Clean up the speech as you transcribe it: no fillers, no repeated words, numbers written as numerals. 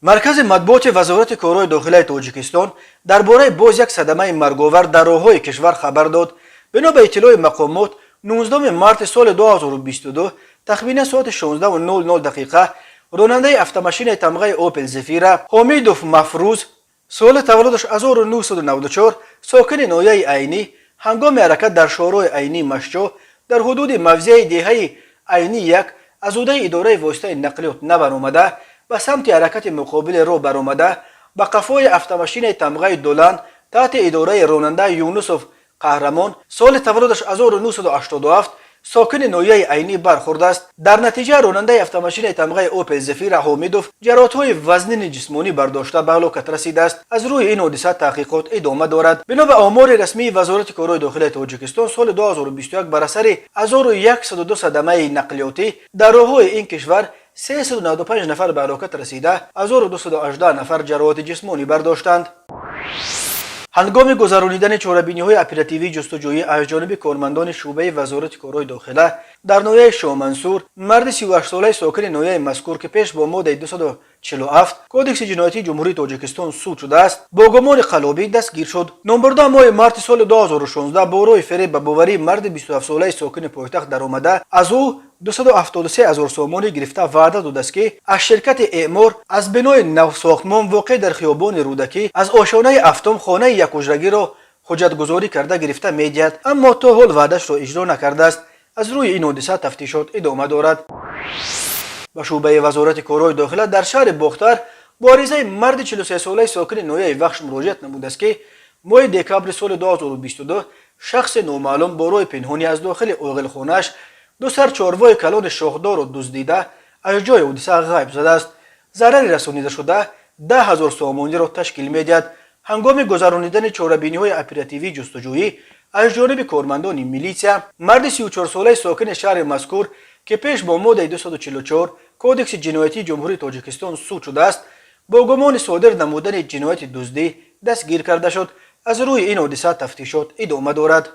مرکز مطبوعات وزارت کارهای داخلی تاجیکستان درباره باز یک صدمه مرگاور در راههای کشور خبر داد. بنا به اطلاع مقامات 19 مارس سال 2022 تخمین ساعت 16:00 دقیقه راننده اتومبیل تمغه اوپل زفیره حمیدوف مفروض سال تولدش 1994 ساکن ناحیه عینی هنگام حرکت در شهرهای عینی مشجع در حدود موضع دهه عینی یک از عهده اداره واسطه نقلیات نبرآمده به سمت حرکت مقابل رو برآمده به قفای اتومبیل تمغه دولان تحت اداره راننده یونسوف قهرمان سال تولدش 1987 ساکن ناحیه عینی برخورده است. در نتیجه راننده اتومبیل تمغه اوپل زفیر حمیدوف جراحت‌های وزنی جسمانی برداشته به هلاکت رسیده است. از روی این حادثه تحقیقات ادامه دارد. بنا به آمار رسمی وزارت کارهای داخلی تاجیکستان سال 2021 بر اثر 1102 صدمه نقلیاتی در راه‌های این کشور 395 نفر به هلاکت رسیده، 1218 نفر جراحات جسمانی برداشتند. هنگام گذرانیدن چاره‌بینی‌های اپراتیوی جستجویی از جانب کارمندان شعبه وزارت کارهای داخلی در ناحیه شاهمنصور، مرد 38 ساله ساکن ناحیه مذکور که پیش با ماده 247 کدکس جنایتی جمهوری تاجیکستان صادر شده است با گمان قلابی دستگیر شد. نوامبر ماه مارس سال 2016 با روی فریب به باوری مرد 27 ساله ساکن پایتخت درآمده از او 273,000 سومانی گرفته وعده داده است که از شرکت اعمار از بنای نو ساختمان واقع در خیابان رودکی از آشیانه هفتم خانه یک حجرگی را حجت گذاری کرده گرفته می‌آید، اما تا حال وعده‌اش را اجرا نکرده است. از روی این حادثه تفتیشات ادامه دارد. و شعبه وزارت کارهای داخلی در شهر باختر با عریضه مرد 43 ساله ساکن ناحیه وخش مراجعت نموده است که ماه دکامبر سال 2022 شخص نامعلوم با روی پنهانی از داخل اوغل خانه‌اش دو سر چهارپای کلان شاخدار را دزدیده از جای حادثه غیب زده است. ضرر رسانیده شده 10,000 سومانی را تشکیل می‌دهد. هنگام گذرانیدن چاره‌بینی‌های اپراتیوی جستجویی از جانب کارمندان میلیسیا، مرد 34 ساله ساکن شهر مذکور که پیش با ماده 244 کدکس جنایتی جمهوری تاجیکستان صادر شده است با گمان صادر نمودن جنایت دزدی دستگیر کرده شد. از روی این حادثه تفتیشات ادامه دارد.